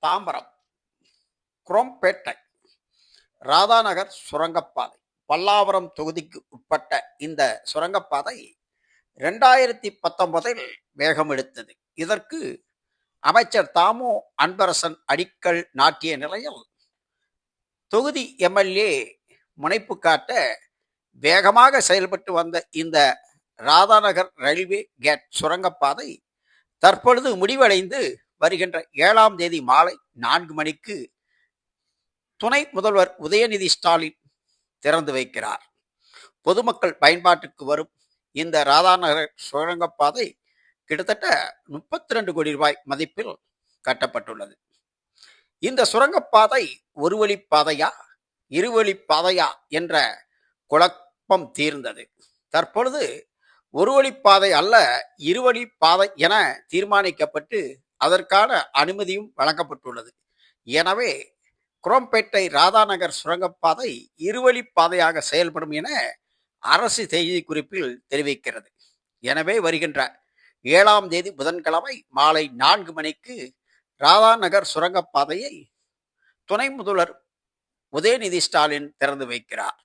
தாம்பரம் குரோம்பேட்டை ராதாநகர் சுரங்கப்பாதை பல்லாவரம் தொகுதிக்கு உட்பட்ட இந்த சுரங்கப்பாதை 2019 வேகம் எடுத்தது. இதற்கு அமைச்சர் தாமோ அன்பரசன் அடிக்கல் நாட்டிய நிலையில் தொகுதி எம்எல்ஏ முனைப்பு காட்ட வேகமாக செயல்பட்டு வந்த இந்த ராதாநகர் ரயில்வே கேட் சுரங்கப்பாதை தற்பொழுது முடிவடைந்து வருகின்ற 7ஆம் தேதி மாலை 4 மணிக்கு துணை முதல்வர் உதயநிதி ஸ்டாலின் திறந்து வைக்கிறார். பொதுமக்கள் பயன்பாட்டுக்கு வரும் இந்த ராதாநகர் சுரங்கப்பாதை கிட்டத்தட்ட 32 கோடி ரூபாய் மதிப்பில் கட்டப்பட்டுள்ளது. இந்த சுரங்கப்பாதை ஒரு வழிப்பாதையா இருவழிப்பாதையா என்ற குழப்பம் தீர்ந்தது. தற்பொழுது ஒரு வழிப்பாதை அல்ல இருவழிப்பாதை என தீர்மானிக்கப்பட்டு அதற்கான அனுமதியும் வழங்கப்பட்டுள்ளது. எனவே குரோம்பேட்டை ராதாநகர் சுரங்கப்பாதை இருவழிப்பாதையாக செயல்படும் என அரசு செய்திக்குறிப்பில் தெரிவிக்கிறது. எனவே வருகின்ற 7ஆம் தேதி புதன்கிழமை மாலை 4 மணிக்கு ராதாநகர் சுரங்கப்பாதையை துணை முதல்வர் உதயநிதி ஸ்டாலின் திறந்து வைக்கிறார்.